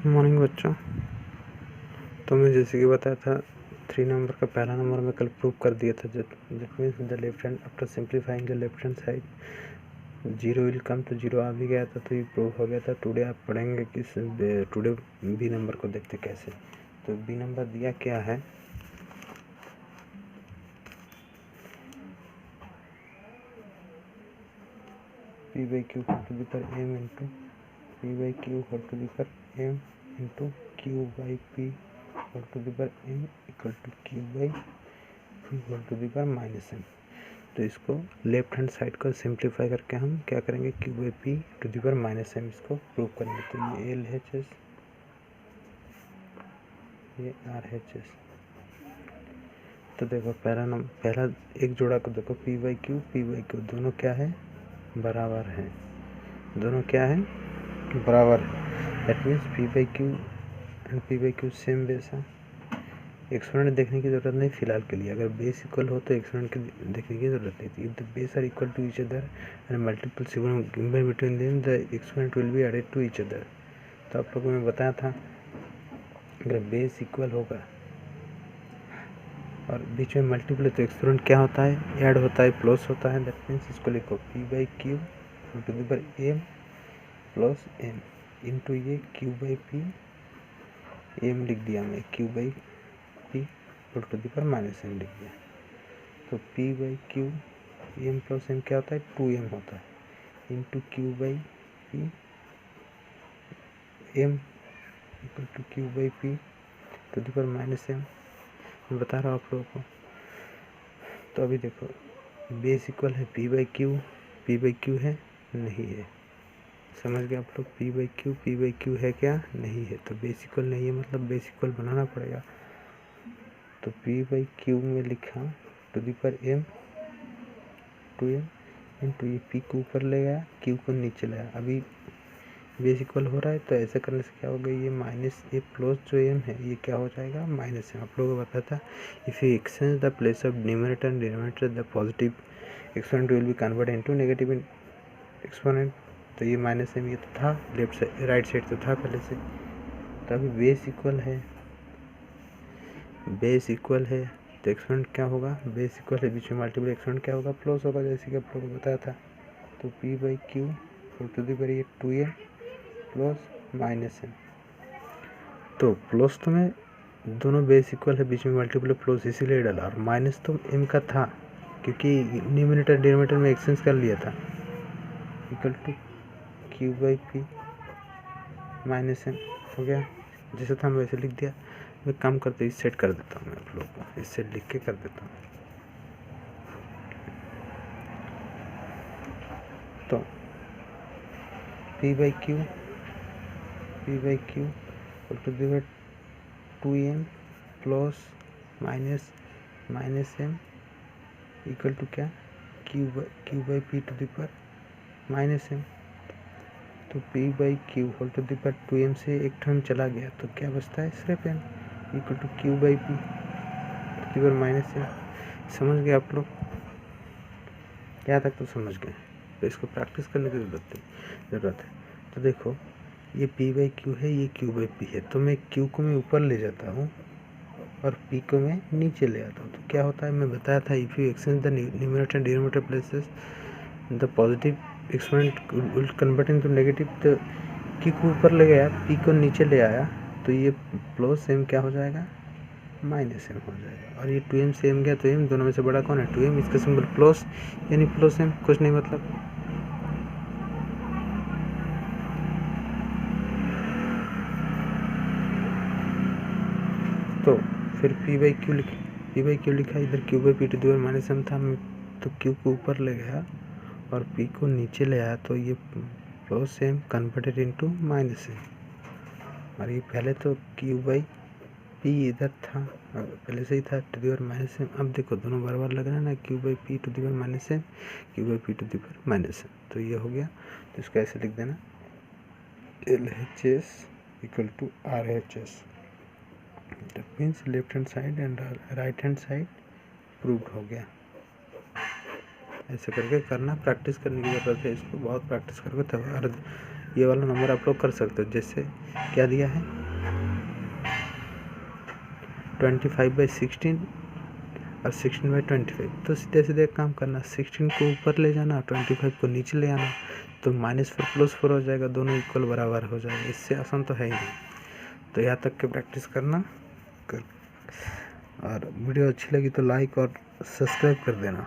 Morning बच्चों। तो मैं जैसे कि बताया था 3 नंबर का पहला नंबर मैं कल प्रूव कर दिया था। That means the left hand after simplifying the left hand side zero will come, तो जीरो आ भी गया था, तो ये प्रूव हो गया था। टुडे आप पढ़ेंगे किस टुडे बी नंबर को देखते कैसे। तो बी नंबर दिया क्या है, p by Q whole to the power m into p by Q whole to the power m into q by p whole to the power m equal to q by p whole to the power minus M. तो इसको left hand side को सिंप्लीफाई करके हम क्या करेंगे, q by P to the power minus m इसको prove करेंगे। तो ये एल एच एस, ये आर एच एस। तो देखो पहला एक जोड़ा को देखो, पी बाई क्यू दोनों क्या है, बराबर है। दोनों क्या है, बराबर है। That means P by Q and P by Q same base है। एक्सपोनेंट देखने की जरूरत नहीं फिलहाल के लिए। अगर बेस इक्वल हो तो एक्सपोनेंट की देखने की जरूरत नहीं थी। If the base are equal to each other and multiple sigma given between them the exponent will be added to each other. तो आप लोगों को मैं बताया था, अगर बेस इक्वल होगा और बीच में मल्टीपल है तो एक्सपोनेंट क्या होता है, ऐड होता है, प्लस होता है। दैट मीन्स इसको लिखो p by q to the power m plus m into ये क्यू बाई पी, एम लिख दिया मैं, q by P to the power minus m लिख दिया। तो P by q m plus m क्या होता है, 2m होता है into q by p m equal to q by P to the power minus m. मैं बता रहा हूँ आप लोगों को। तो अभी देखो बेस इक्वल है पी बाई क्यू है, नहीं है। समझ गए आप लोग, पी बाई क्यू है क्या, नहीं है। तो बेस इक्वल नहीं है, मतलब बेस इक्वल बनाना पड़ेगा। तो पी बाई क्यू में लिखा to the power m 2m into ये पी को ऊपर ले गया, क्यू को नीचे लाया। अभी बेस इक्वल हो रहा है, तो ऐसे करने से क्या होगा, ये माइनस ए प्लस जो एम है ये क्या हो जाएगा, माइनस एम। आप लोगों को पता था, if you exchange the place of numerator and denominator the positive exponent will B convert into negative exponent. तो ये माइनस एम ये तो था, लेफ्ट साइड राइट साइड तो था पहले से। तो अभी बेस इक्वल है तो एक्सपोनेंट क्या होगा, बेस इक्वल है, बीच में मल्टीपल एक्सपोनेंट क्या होगा, प्लस होगा, जैसे कि आप लोगों को बताया था। तो P by Q whole to the power ये 2m प्लस माइनस एम। तो प्लस तो मैं दोनों बेस इक्वल है, बीच में मल्टीपल प्लस इसीलिए डाला, और माइनस तो एम का था क्योंकि न्यूमरेटर डिनोमिनेटर में एक्सचेंज कर लिया था। Equal to q by p minus m हो गया, जैसे था मैं वैसे लिख दिया। मैं काम करते इस सेट कर देता हूँ, मैं आप लोग को इस सेट लिख के कर देता हूँ। तो P by Q whole to the power 2m plus minus M equal to क्या, Q by P to the power minus M. तो P by Q whole to the power 2m से एक टर्म चला गया, तो क्या बचता है, सिर्फ m equal to q by P to the power minus m. समझ गए आप लोग, यहाँ तक तो समझ गए। तो इसको प्रैक्टिस करने की ज़रूरत है। तो देखो ये पी बाई क्यू है, ये क्यू बाई पी है, तो मैं क्यू को मैं ऊपर ले जाता हूँ और पी को मैं नीचे ले आता हूँ। तो क्या होता है, मैं बताया था, if you exchange the numerator and denominator places the positive exponent will convert into negative. तो क्यू को ऊपर ले गया, पी को नीचे ले आया, तो ये प्लस एम क्या हो जाएगा, माइनस एम हो जाएगा। और ये 2m से m गया, तो m दोनों में से बड़ा कौन है, 2m। इसका सिंबल प्लस यानी प्लस m, कुछ नहीं मतलब। तो फिर पी बाई क्यू लिखा, इधर q by P to the power minus m था, तो क्यू को ऊपर ले गया और पी को नीचे ले आया, तो ये plus m converted into minus m. और ये पहले तो क्यू बाई पी इधर था, पहले से ही था, to the power minus m. अब देखो दोनों बार बार लग रहा है ना, q by P to the power minus m, q by P to the power minus M. तो ये हो गया। तो इसको ऐसे लिख देना, L H S equal to R H S. That means left hand side and right hand side proved हो गया। ऐसे करके करना, प्रैक्टिस करने की ज़रूरत है, इसको बहुत प्रैक्टिस करके तब। और ये वाला नंबर आप लोग कर सकते हो। जैसे क्या दिया है 25/16 और 16/25, तो सीधे सीधे काम करना, 16 को ऊपर ले जाना, 25 को नीचे ले आना, तो -4 +4 हो जाएगा, दोनों इक्वल बराबर हो जाएगा। इससे आसान तो है ही नहीं। तो यहाँ तक के प्रैक्टिस करना और वीडियो अच्छी लगी तो लाइक और सब्सक्राइब कर देना।